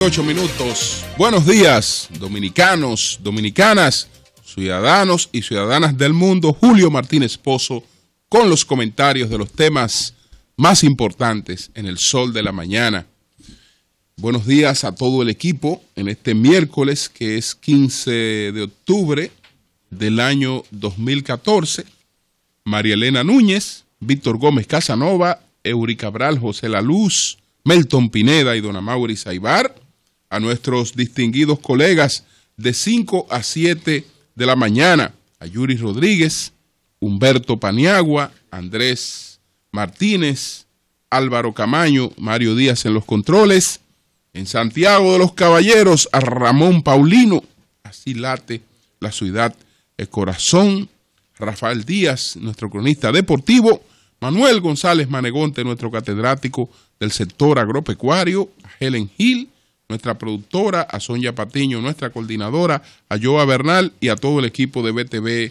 8:08. Buenos días, dominicanos, dominicanas, ciudadanos y ciudadanas del mundo. Julio Martínez Pozo con los comentarios de los temas más importantes en el sol de la mañana. Buenos días a todo el equipo en este miércoles que es 15 de octubre del año 2014. María Elena Núñez, Víctor Gómez Casanova, Eury Cabral, José La Luz, Melton Pineda y Don Amaury Saibar, a nuestros distinguidos colegas de 5 a 7 de la mañana, a Yuri Rodríguez, Humberto Paniagua, Andrés Martínez, Álvaro Camaño, Mario Díaz en los controles, en Santiago de los Caballeros, a Ramón Paulino, así late la ciudad, el corazón, Rafael Díaz, nuestro cronista deportivo, Manuel González Manegonte, nuestro catedrático del sector agropecuario, a Helen Hill, nuestra productora, a Sonia Patiño, nuestra coordinadora, a Joa Bernal y a todo el equipo de BTV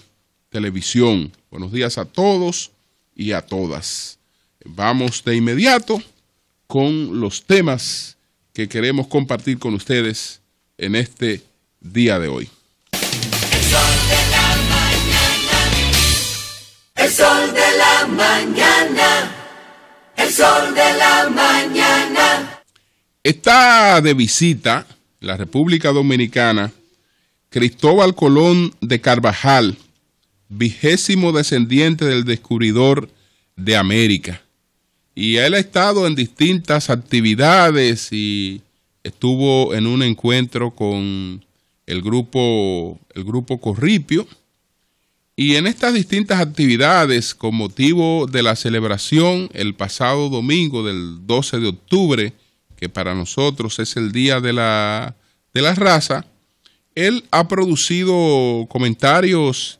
Televisión. Buenos días a todos y a todas. Vamos de inmediato con los temas que queremos compartir con ustedes en este día de hoy. El sol de la mañana, el sol de la mañana, el sol de la mañana. Está de visita en la República Dominicana Cristóbal Colón de Carvajal, 20º descendiente del descubridor de América. Y él ha estado en distintas actividades y estuvo en un encuentro con el grupo Corripio. Y en estas distintas actividades, con motivo de la celebración el pasado domingo del 12 de octubre, que para nosotros es el Día de la Raza, él ha producido comentarios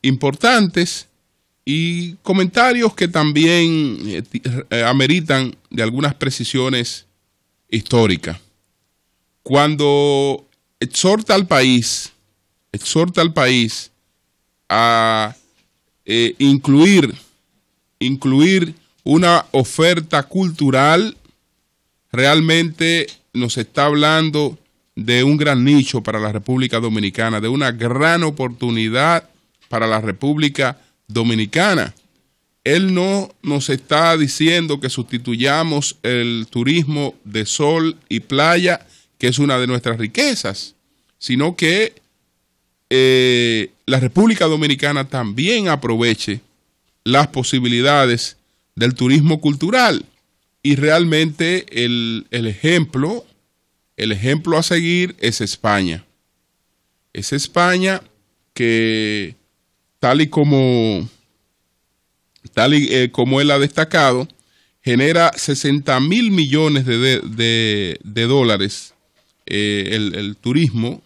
importantes y comentarios que también ameritan de algunas precisiones históricas. Cuando exhorta al país a incluir una oferta cultural, realmente nos está hablando de un gran nicho para la República Dominicana, de una gran oportunidad para la República Dominicana. Él no nos está diciendo que sustituyamos el turismo de sol y playa, que es una de nuestras riquezas, sino que la República Dominicana también aproveche las posibilidades del turismo cultural. Y realmente el ejemplo a seguir es España. Es España que, tal y como él ha destacado, genera 60.000 millones de dólares el turismo,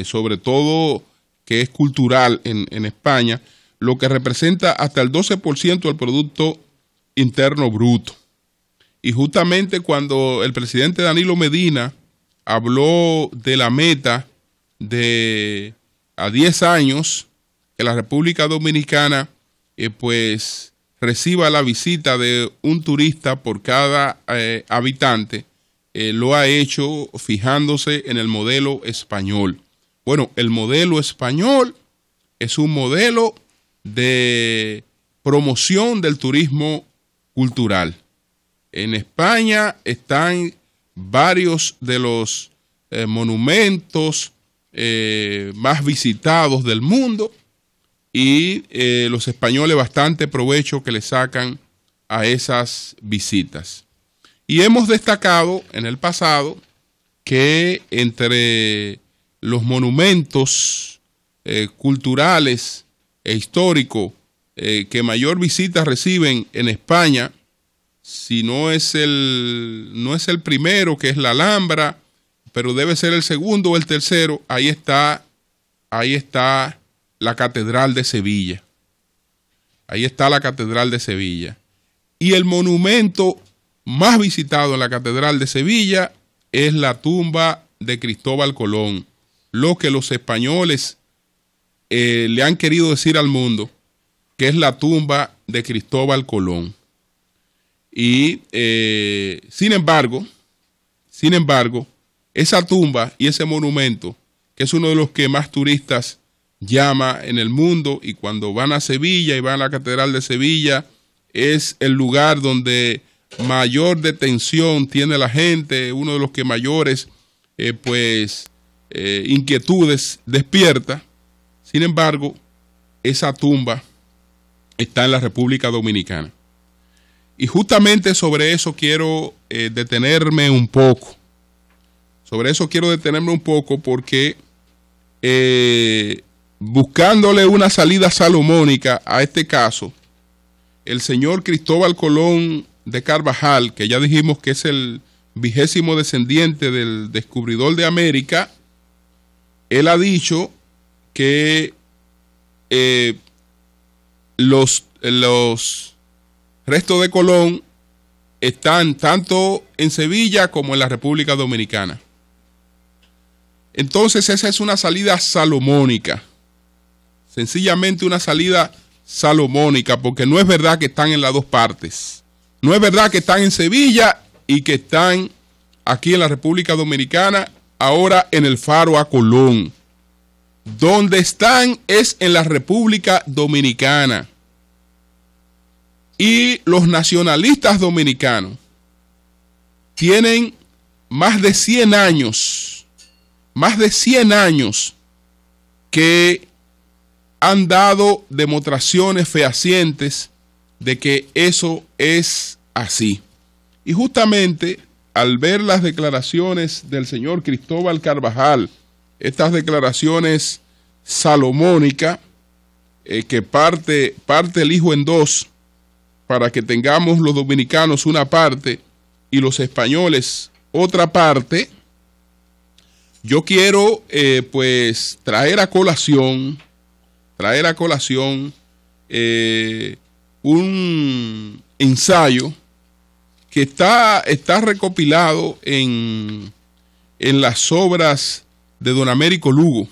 sobre todo que es cultural en España, lo que representa hasta el 12% del Producto Interno Bruto. Y justamente cuando el presidente Danilo Medina habló de la meta de a 10 años que la República Dominicana pues reciba la visita de un turista por cada habitante, lo ha hecho fijándose en el modelo español. Bueno, el modelo español es un modelo de promoción del turismo cultural. En España están varios de los monumentos más visitados del mundo y los españoles bastante provecho que le sacan a esas visitas. Y hemos destacado en el pasado que entre los monumentos culturales e históricos que mayor visita reciben en España, si no es el primero, que es la Alhambra, pero debe ser el segundo o el tercero, ahí está la Catedral de Sevilla. Ahí está la Catedral de Sevilla. Y el monumento más visitado en la Catedral de Sevilla es la tumba de Cristóbal Colón. Lo que los españoles le han querido decir al mundo, que es la tumba de Cristóbal Colón. Y sin embargo, Sin embargo, esa tumba y ese monumento, que es uno de los que más turistas llama en el mundo, y cuando van a Sevilla y van a la Catedral de Sevilla, es el lugar donde mayor detención tiene la gente, uno de los que mayores inquietudes despierta. Sin embargo, esa tumba está en la República Dominicana. Y justamente sobre eso quiero detenerme un poco. Sobre eso quiero detenerme un poco porque buscándole una salida salomónica a este caso, el señor Cristóbal Colón de Carvajal, que ya dijimos que es el 20º descendiente del descubridor de América, él ha dicho que los restos de Colón están tanto en Sevilla como en la República Dominicana. Entonces esa es una salida salomónica, sencillamente una salida salomónica, porque no es verdad que están en las dos partes. No es verdad que están en Sevilla y que están aquí en la República Dominicana, ahora en el Faro a Colón. Donde están es en la República Dominicana. Y los nacionalistas dominicanos tienen más de 100 años que han dado demostraciones fehacientes de que eso es así. Y justamente al ver las declaraciones del señor Cristóbal Carvajal, estas declaraciones salomónicas, que parte el hijo en dos, para que tengamos los dominicanos una parte y los españoles otra parte, yo quiero traer a colación un ensayo que está recopilado en las obras de don Américo Lugo.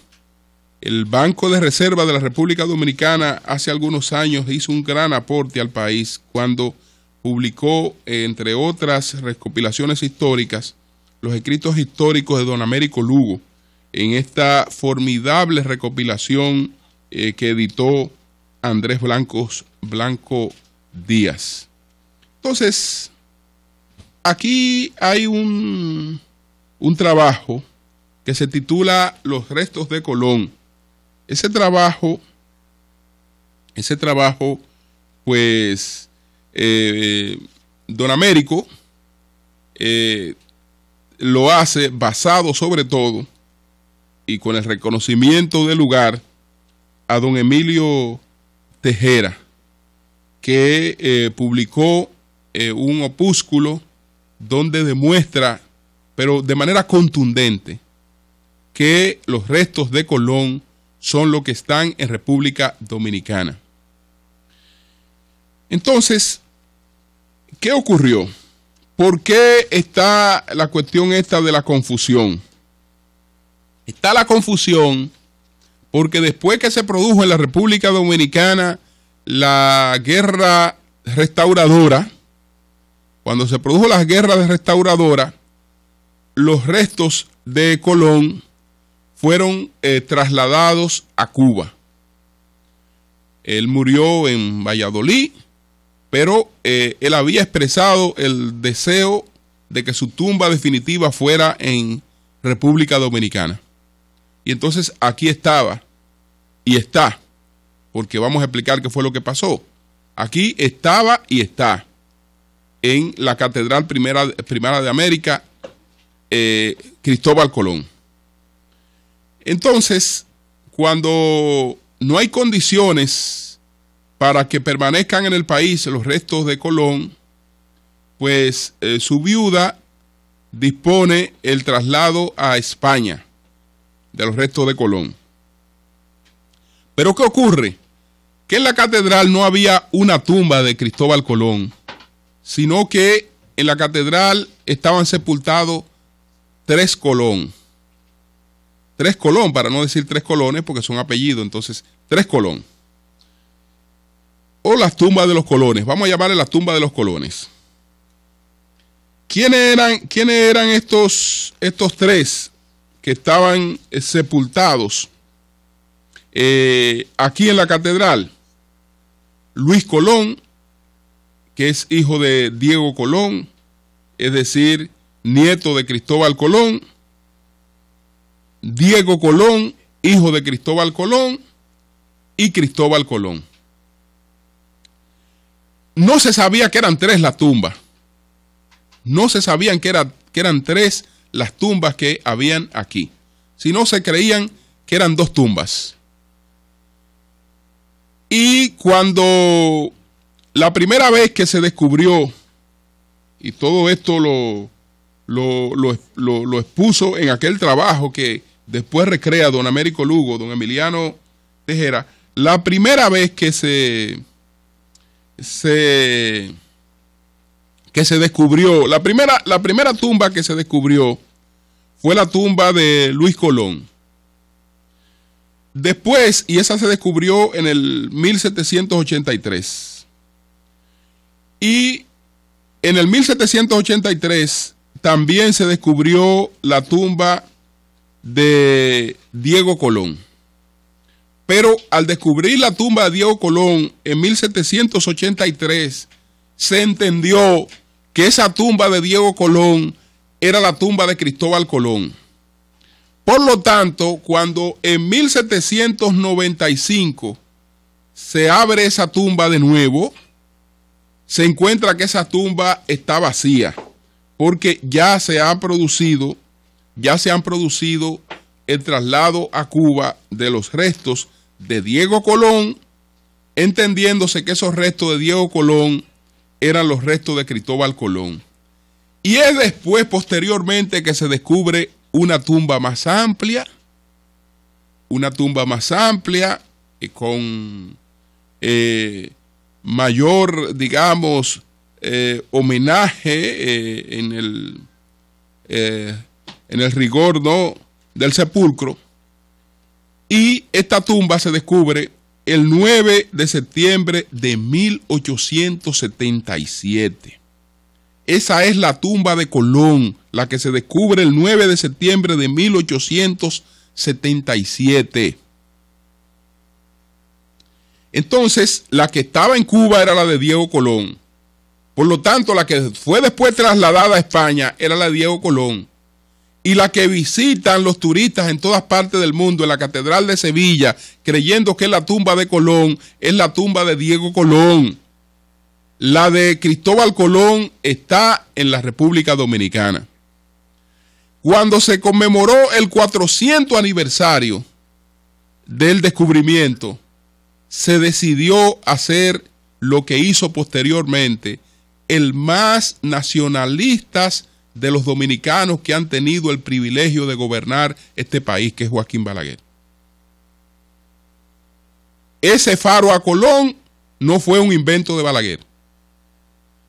El Banco de Reserva de la República Dominicana hace algunos años hizo un gran aporte al país cuando publicó, entre otras recopilaciones históricas, los escritos históricos de don Américo Lugo, en esta formidable recopilación que editó Andrés Blanco Díaz. Entonces, aquí hay un trabajo que se titula Los restos de Colón. Ese trabajo, pues, don Américo lo hace basado sobre todo y con el reconocimiento del lugar a don Emilio Tejera, que publicó un opúsculo donde demuestra, pero de manera contundente, que los restos de Colón son los que están en República Dominicana. Entonces, ¿qué ocurrió? ¿Por qué está la cuestión esta de la confusión? Está la confusión porque después que se produjo en la República Dominicana la guerra restauradora, cuando se produjo la guerra de restauradora, los restos de Colón fueron trasladados a Cuba. Él murió en Valladolid, pero él había expresado el deseo de que su tumba definitiva fuera en República Dominicana. Y entonces aquí estaba, y está, porque vamos a explicar qué fue lo que pasó. Aquí estaba y está, en la Catedral Primera de América, Cristóbal Colón. Entonces, cuando no hay condiciones para que permanezcan en el país los restos de Colón, pues su viuda dispone el traslado a España de los restos de Colón. Pero ¿qué ocurre? Que en la catedral no había una tumba de Cristóbal Colón, sino que en la catedral estaban sepultados 3 Colón. 3 Colón, para no decir 3 colones, porque son apellidos, entonces 3 Colón. O las tumbas de los colones, vamos a llamarle la tumba de los colones. ¿Quiénes eran estos tres que estaban sepultados aquí en la catedral? Luis Colón, que es hijo de Diego Colón, es decir, nieto de Cristóbal Colón. Diego Colón, hijo de Cristóbal Colón, y Cristóbal Colón. No se sabía que eran tres las tumbas. No se sabían que eran tres las tumbas que habían aquí, sino se creían que eran dos tumbas. Y cuando la primera vez que se descubrió, y todo esto lo expuso en aquel trabajo que después recrea don Américo Lugo, don Emiliano Tejera, la primera vez que se descubrió, la primera tumba que se descubrió fue la tumba de Luis Colón. Después, y esa se descubrió en el 1783. Y en el 1783 también se descubrió la tumba de Diego Colón. Pero al descubrir la tumba de Diego Colón en 1783, se entendió que esa tumba de Diego Colón era la tumba de Cristóbal Colón. Por lo tanto, cuando en 1795 se abre esa tumba de nuevo, se encuentra que esa tumba está vacía, porque ya se han producido el traslado a Cuba de los restos de Diego Colón, entendiéndose que esos restos de Diego Colón eran los restos de Cristóbal Colón. Y es después, posteriormente, que se descubre una tumba más amplia, con mayor, digamos, homenaje en el rigor, ¿no?, del sepulcro. Y esta tumba se descubre el 9 de septiembre de 1877. Esa es la tumba de Colón, la que se descubre el 9 de septiembre de 1877. Entonces, la que estaba en Cuba era la de Diego Colón. Por lo tanto, la que fue después trasladada a España era la de Diego Colón. Y la que visitan los turistas en todas partes del mundo, en la Catedral de Sevilla, creyendo que es la tumba de Colón, es la tumba de Diego Colón. La de Cristóbal Colón está en la República Dominicana. Cuando se conmemoró el 400 aniversario del descubrimiento, se decidió hacer lo que hizo posteriormente el más nacionalistas de los dominicanos que han tenido el privilegio de gobernar este país, que es Joaquín Balaguer. Ese faro a Colón no fue un invento de Balaguer.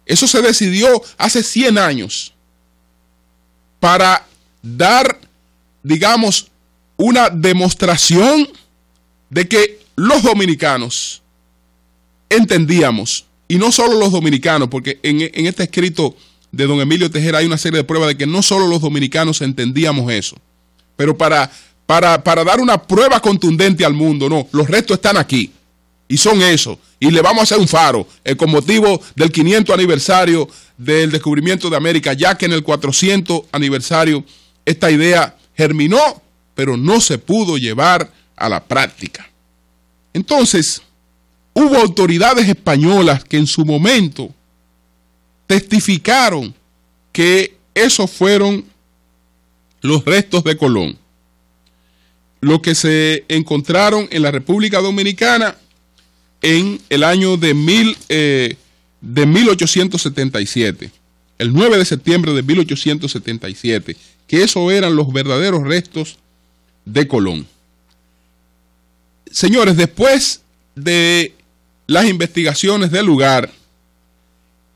Eso se decidió hace 100 años para dar, digamos, una demostración de que los dominicanos entendíamos, y no solo los dominicanos, porque en este escrito de don Emilio Tejera hay una serie de pruebas de que no solo los dominicanos entendíamos eso, pero para dar una prueba contundente al mundo, no, los restos están aquí, y son eso, y le vamos a hacer un faro, con motivo del 500 aniversario del descubrimiento de América, ya que en el 400 aniversario esta idea germinó, pero no se pudo llevar a la práctica. Entonces, hubo autoridades españolas que en su momento testificaron que esos fueron los restos de Colón. Lo que se encontraron en la República Dominicana en el año de 1877, el 9 de septiembre de 1877, que esos eran los verdaderos restos de Colón. Señores, después de las investigaciones del lugar,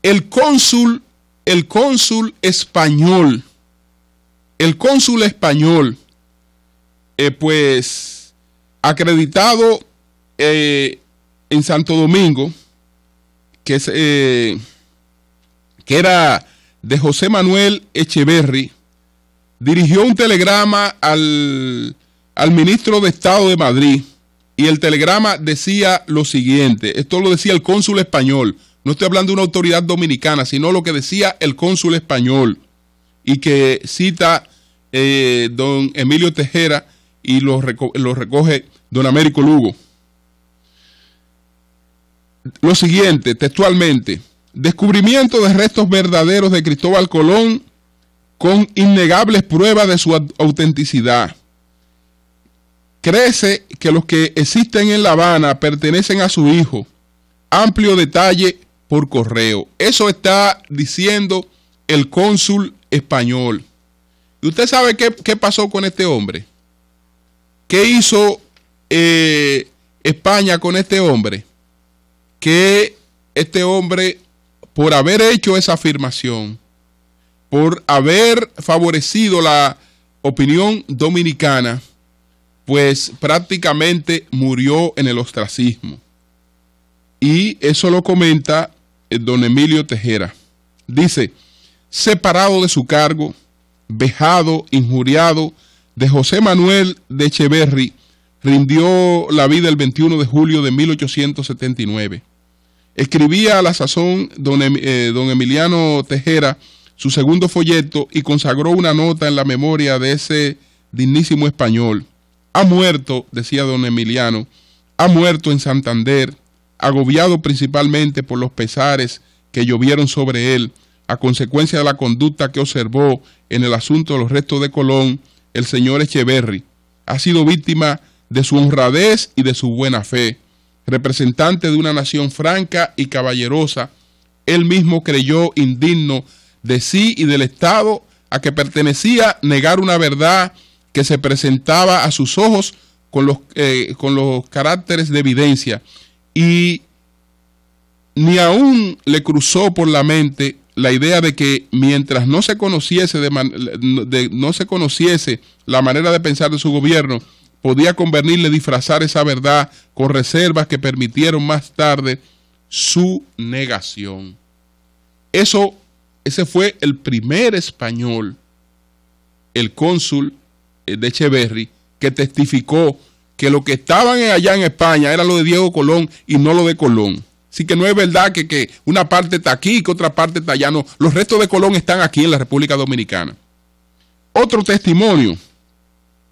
el cónsul español, pues acreditado en Santo Domingo, que era de José Manuel Echeverry, dirigió un telegrama al ministro de Estado de Madrid, y el telegrama decía lo siguiente. Esto lo decía el cónsul español. No estoy hablando de una autoridad dominicana, sino lo que decía el cónsul español, y que cita don Emilio Tejera y lo recoge don Américo Lugo. Lo siguiente, textualmente: descubrimiento de restos verdaderos de Cristóbal Colón con innegables pruebas de su autenticidad. Crece que los que existen en La Habana pertenecen a su hijo. Amplio detalle por correo. Eso está diciendo el cónsul español. ¿Y usted sabe qué pasó con este hombre? ¿Qué hizo España con este hombre? Que este hombre, por haber hecho esa afirmación, por haber favorecido la opinión dominicana, pues prácticamente murió en el ostracismo. Y eso lo comenta don Emilio Tejera. Dice: separado de su cargo, vejado, injuriado, de José Manuel de Echeverry rindió la vida el 21 de julio de 1879. Escribía a la sazón don Emiliano Tejera su segundo folleto y consagró una nota en la memoria de ese dignísimo español. Ha muerto, decía don Emiliano, ha muerto en Santander, agobiado principalmente por los pesares que llovieron sobre él a consecuencia de la conducta que observó en el asunto de los restos de Colón el señor Echeverry. Ha sido víctima de su honradez y de su buena fe. Representante de una nación franca y caballerosa, él mismo creyó indigno de sí y del Estado a que pertenecía negar una verdad que se presentaba a sus ojos con los caracteres de evidencia, y ni aún le cruzó por la mente la idea de que mientras no se conociese la manera de pensar de su gobierno, podía convenirle disfrazar esa verdad con reservas que permitieron más tarde su negación. Ese fue el primer español, el cónsul de Echeverry, que testificó que lo que estaban allá en España era lo de Diego Colón y no lo de Colón. Así que no es verdad que una parte está aquí y que otra parte está allá. No, los restos de Colón están aquí en la República Dominicana. Otro testimonio.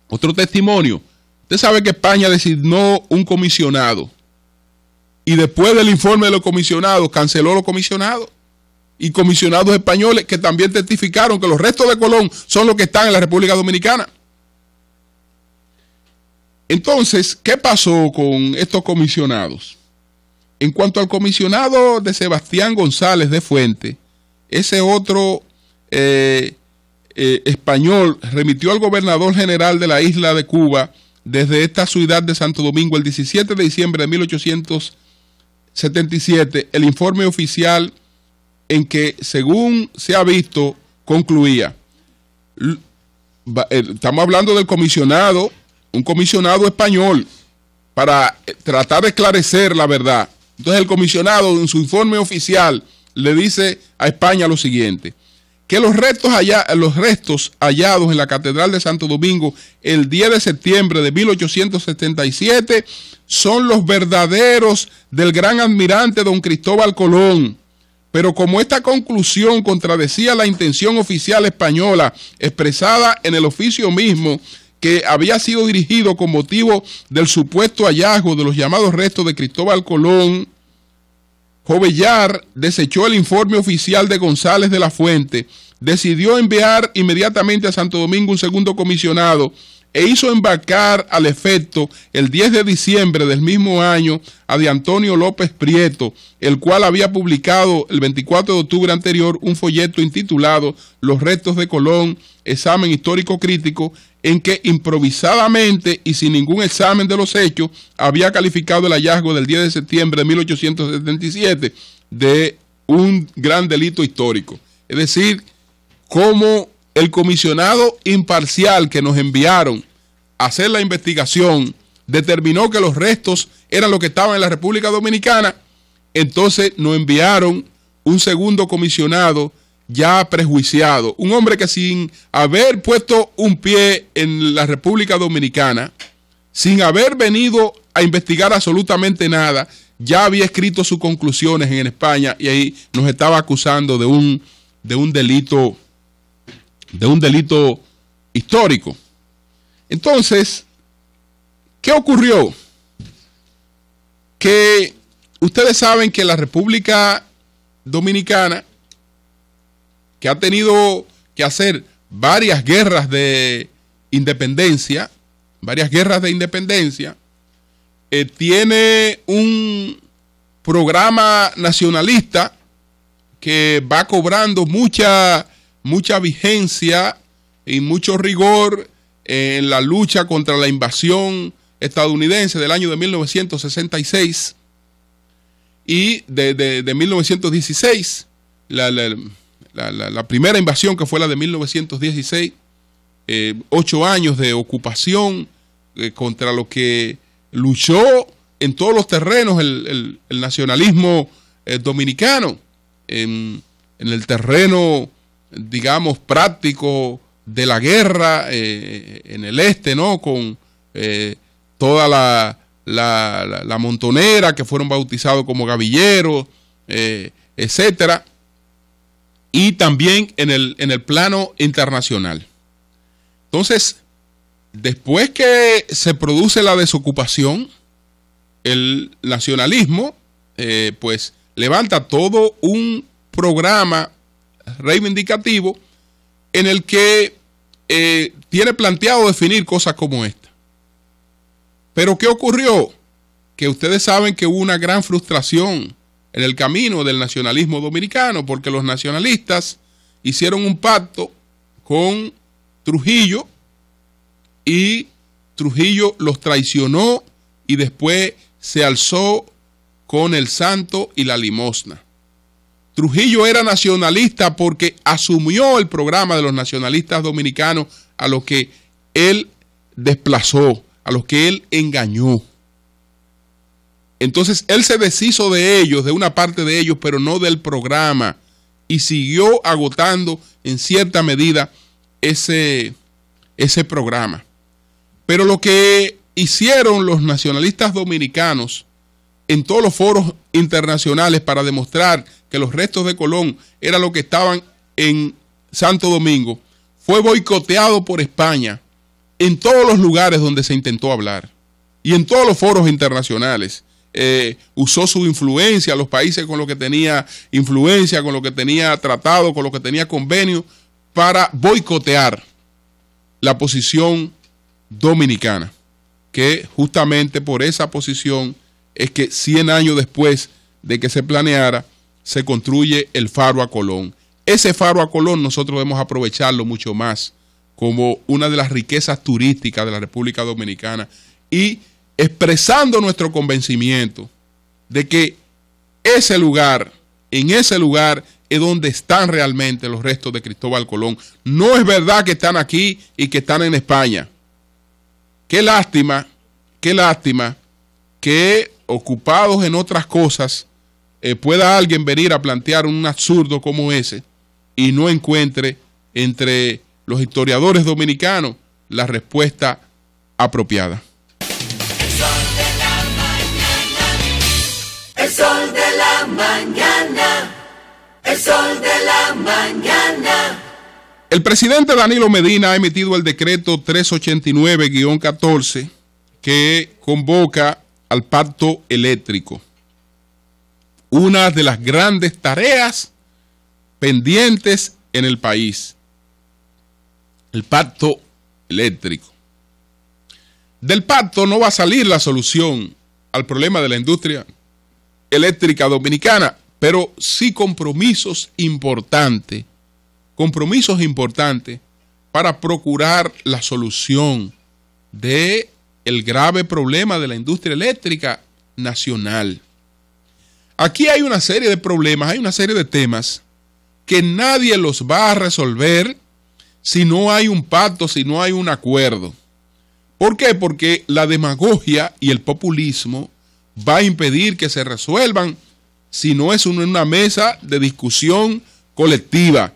Usted sabe que España designó un comisionado y después del informe de los comisionados canceló los comisionados, y comisionados españoles que también testificaron que los restos de Colón son los que están en la República Dominicana. Entonces, ¿qué pasó con estos comisionados? En cuanto al comisionado de Sebastián González de Fuente, ese otro español remitió al gobernador general de la isla de Cuba desde esta ciudad de Santo Domingo el 17 de diciembre de 1877 el informe oficial en que, según se ha visto, concluía. Estamos hablando del comisionado, un comisionado español, para tratar de esclarecer la verdad. Entonces el comisionado en su informe oficial le dice a España lo siguiente: que los restos hallados en la Catedral de Santo Domingo el 10 de septiembre de 1877 son los verdaderos del gran almirante don Cristóbal Colón. Pero como esta conclusión contradecía la intención oficial española expresada en el oficio mismo, que había sido dirigido con motivo del supuesto hallazgo de los llamados restos de Cristóbal Colón, Jovellar desechó el informe oficial de González de la Fuente, decidió enviar inmediatamente a Santo Domingo un segundo comisionado e hizo embarcar al efecto el 10 de diciembre del mismo año a de Antonio López Prieto, el cual había publicado el 24 de octubre anterior un folleto intitulado Los restos de Colón, examen histórico crítico, en que improvisadamente y sin ningún examen de los hechos había calificado el hallazgo del 10 de septiembre de 1877 de un gran delito histórico. Es decir, como el comisionado imparcial que nos enviaron a hacer la investigación determinó que los restos eran los que estaban en la República Dominicana, entonces nos enviaron un segundo comisionado ya prejuiciado, un hombre que sin haber puesto un pie en la República Dominicana, sin haber venido a investigar absolutamente nada, ya había escrito sus conclusiones en España y ahí nos estaba acusando de un delito histórico. Entonces, ¿qué ocurrió? Que ustedes saben que la República Dominicana, que ha tenido que hacer varias guerras de independencia, tiene un programa nacionalista que va cobrando mucha vigencia y mucho rigor en la lucha contra la invasión estadounidense del año de 1966 y de 1916, la primera invasión, que fue la de 1916, 8 años de ocupación contra lo que luchó en todos los terrenos el nacionalismo dominicano, en el terreno, digamos, práctico de la guerra en el este, ¿no? Con toda la montonera, que fueron bautizados como gavilleros, etcétera, y también en el plano internacional. Entonces, después que se produce la desocupación, el nacionalismo pues levanta todo un programa reivindicativo en el que tiene planteado definir cosas como esta. Pero ¿qué ocurrió? Que ustedes saben que hubo una gran frustración en el camino del nacionalismo dominicano, porque los nacionalistas hicieron un pacto con Trujillo y Trujillo los traicionó y después se alzó con el santo y la limosna. Trujillo era nacionalista porque asumió el programa de los nacionalistas dominicanos, a los que él desplazó, a los que él engañó. Entonces él se deshizo de ellos, de una parte de ellos, pero no del programa, y siguió agotando en cierta medida ese programa. Pero lo que hicieron los nacionalistas dominicanos en todos los foros internacionales para demostrar que los restos de Colón eran los que estaban en Santo Domingo fue boicoteado por España en todos los lugares donde se intentó hablar y en todos los foros internacionales. Usó su influencia, los países con los que tenía influencia, con los que tenía tratado, con los que tenía convenio, para boicotear la posición dominicana, que justamente por esa posición es que 100 años después de que se planeara, se construye el Faro a Colón. Ese Faro a Colón nosotros debemos aprovecharlo mucho más como una de las riquezas turísticas de la República Dominicana, y expresando nuestro convencimiento de que ese lugar, en ese lugar es donde están realmente los restos de Cristóbal Colón. No es verdad que están aquí y que están en España. Qué lástima que ocupados en otras cosas pueda alguien venir a plantear un absurdo como ese y no encuentre entre los historiadores dominicanos la respuesta apropiada. El sol de la mañana, el sol de la mañana. El presidente Danilo Medina ha emitido el decreto 389-14 que convoca al pacto eléctrico. Una de las grandes tareas pendientes en el país. El pacto eléctrico. Del pacto no va a salir la solución al problema de la industria eléctrica dominicana, pero sí compromisos importantes para procurar la solución de el grave problema de la industria eléctrica nacional. Aquí hay una serie de problemas, hay una serie de temas que nadie los va a resolver si no hay un pacto, si no hay un acuerdo. ¿Por qué? Porque la demagogia y el populismo va a impedir que se resuelvan si no es una mesa de discusión colectiva.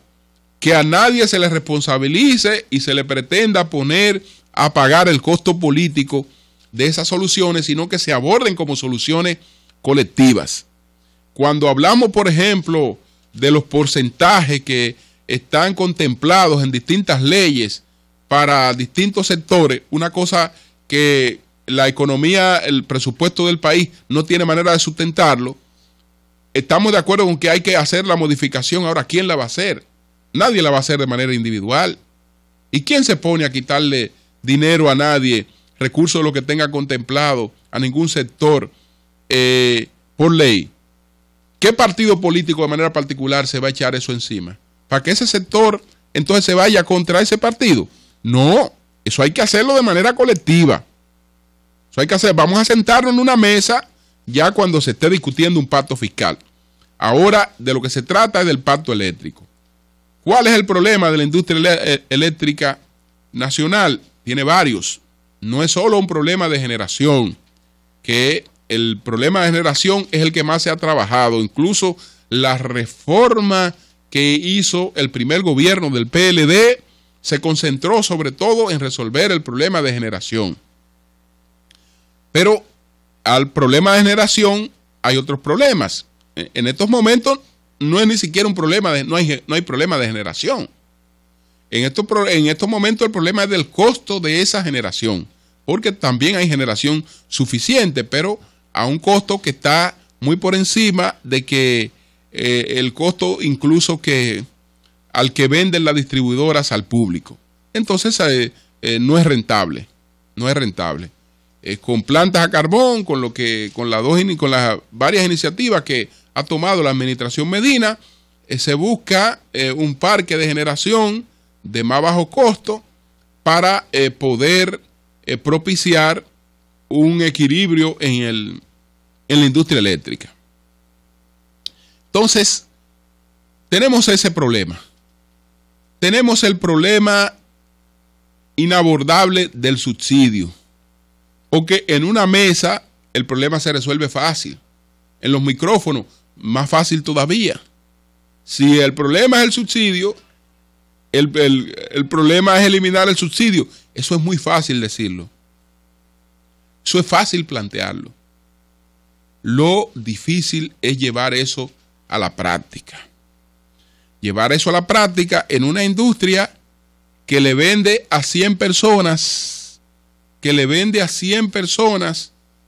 que a nadie se le responsabilice y se le pretenda poner a pagar el costo político de esas soluciones, sino que se aborden como soluciones colectivas. Cuando hablamos, por ejemplo, de los porcentajes que están contemplados en distintas leyes para distintos sectores, una cosa que la economía, el presupuesto del país no tiene manera de sustentarlo, estamos de acuerdo con que hay que hacer la modificación. Ahora, ¿quién la va a hacer? Nadie la va a hacer de manera individual. ¿Y quién se pone a quitarle dinero a nadie, recursos de lo que tenga contemplado a ningún sector por ley? ¿Qué partido político de manera particular se va a echar eso encima? ¿Para que ese sector entonces se vaya contra ese partido? No, eso hay que hacerlo de manera colectiva. Eso hay que hacer. Vamos a sentarnos en una mesa ya cuando se esté discutiendo un pacto fiscal. Ahora de lo que se trata es del pacto eléctrico. ¿Cuál es el problema de la industria eléctrica nacional? Tiene varios. No es solo un problema de generación, que el problema de generación es el que más se ha trabajado. Incluso la reforma que hizo el primer gobierno del PLD se concentró sobre todo en resolver el problema de generación. Pero al problema de generación hay otros problemas. En estos momentos no es ni siquiera un problema, no hay problema de generación. En estos momentos el problema es del costo de esa generación, porque también hay generación suficiente, pero a un costo que está muy por encima de que el costo incluso que al que venden las distribuidoras al público. Entonces no es rentable, no es rentable. Con plantas a carbón, con las varias iniciativas que ha tomado la administración Medina, se busca un parque de generación de más bajo costo para poder propiciar un equilibrio en la industria eléctrica. Entonces, tenemos ese problema. Tenemos el problema inabordable del subsidio. Porque en una mesa el problema se resuelve fácil. En los micrófonos, más fácil todavía. Si el problema es el subsidio, el problema es eliminar el subsidio. Eso es muy fácil decirlo. Eso es fácil plantearlo. Lo difícil es llevar eso a la práctica. Llevar eso a la práctica en una industria que le vende a 100 personas,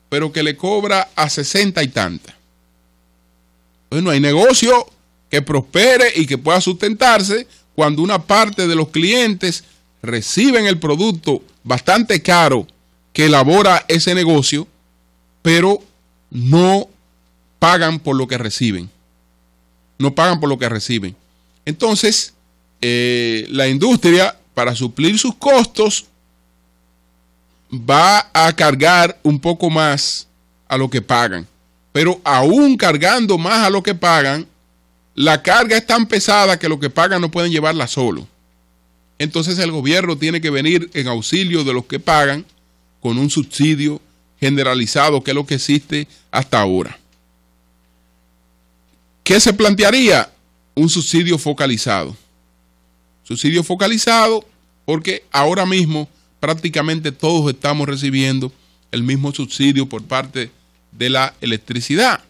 pero que le cobra a 60 y tantas. Pues no hay negocio que prospere y que pueda sustentarse cuando una parte de los clientes reciben el producto bastante caro que elabora ese negocio, pero no pagan por lo que reciben. No pagan por lo que reciben. Entonces, la industria, para suplir sus costos, va a cargar un poco más a lo que pagan. Pero aún cargando más a lo que pagan, la carga es tan pesada que lo que pagan no pueden llevarla solo. Entonces el gobierno tiene que venir en auxilio de los que pagan con un subsidio generalizado, que es lo que existe hasta ahora. ¿Qué se plantearía? Un subsidio focalizado. Subsidio focalizado porque ahora mismo prácticamente todos estamos recibiendo el mismo subsidio por parte de la electricidad.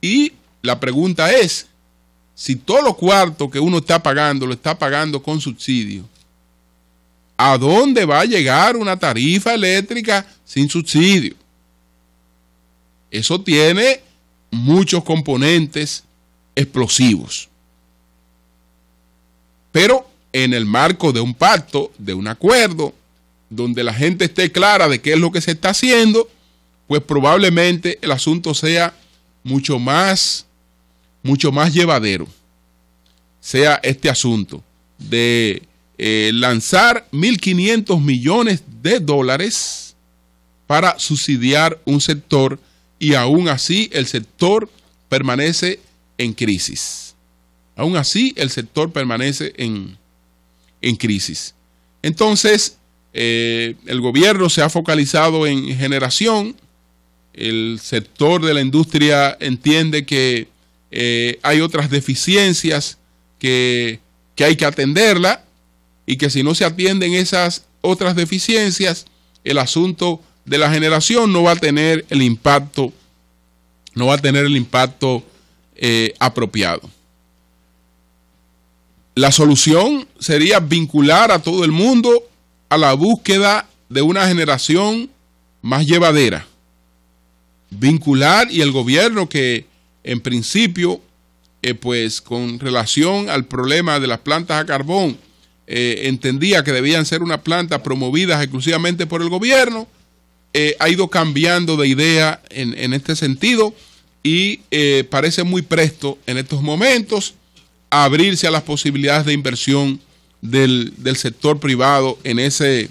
Y la pregunta es, si todos los cuartos que uno está pagando, lo está pagando con subsidio, ¿a dónde va a llegar una tarifa eléctrica sin subsidio? Eso tiene muchos componentes explosivos. Pero en el marco de un pacto, de un acuerdo, donde la gente esté clara de qué es lo que se está haciendo, pues probablemente el asunto sea mucho más llevadero. Sea este asunto de lanzar 1.500 millones de dólares para subsidiar un sector y aún así el sector permanece en crisis. Aún así el sector permanece en crisis. Entonces, el gobierno se ha focalizado en generación. El sector de la industria entiende que hay otras deficiencias que que hay que atenderla y que si no se atienden esas otras deficiencias, el asunto de la generación no va a tener el impacto, apropiado. La solución sería vincular a todo el mundo a la búsqueda de una generación más llevadera. Vincular, y el gobierno que en principio, pues con relación al problema de las plantas a carbón, entendía que debían ser una planta promovidas exclusivamente por el gobierno, ha ido cambiando de idea en este sentido y parece muy presto en estos momentos a abrirse a las posibilidades de inversión del sector privado en ese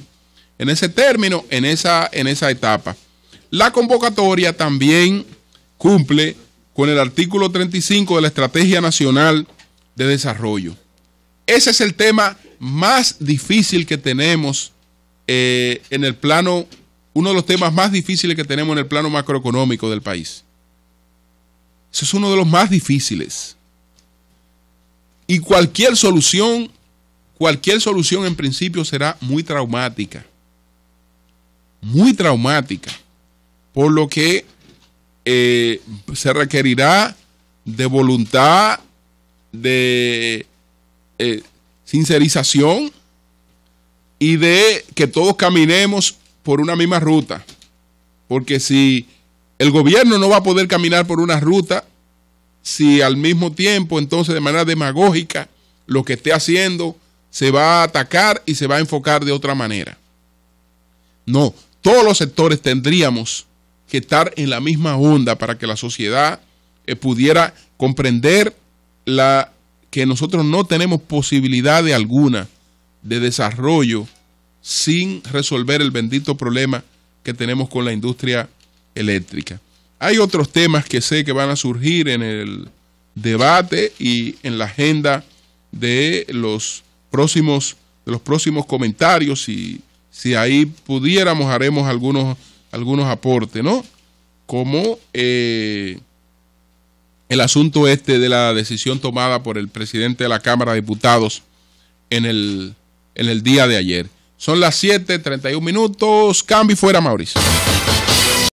término, en esa etapa. La convocatoria también cumple con el artículo 35 de la Estrategia Nacional de Desarrollo. Ese es el tema más difícil que tenemos en el plano, uno de los temas más difíciles que tenemos en el plano macroeconómico del país. Ese es uno de los más difíciles. Y cualquier solución en principio será muy traumática. Muy traumática. Por lo que se requerirá de voluntad, de sincerización y de que todos caminemos por una misma ruta. Porque si el gobierno no va a poder caminar por una ruta, si al mismo tiempo, entonces de manera demagógica, lo que esté haciendo se va a atacar y se va a enfocar de otra manera. No, todos los sectores tendríamos que estar en la misma onda para que la sociedad pudiera comprender que nosotros no tenemos posibilidad alguna de desarrollo sin resolver el bendito problema que tenemos con la industria eléctrica. Hay otros temas que sé que van a surgir en el debate y en la agenda de los próximos comentarios, y si ahí pudiéramos haremos algunos aportes, ¿no? Como el asunto de la decisión tomada por el presidente de la Cámara de Diputados en el día de ayer. Son las 7:31. Cambio y fuera, Mauricio.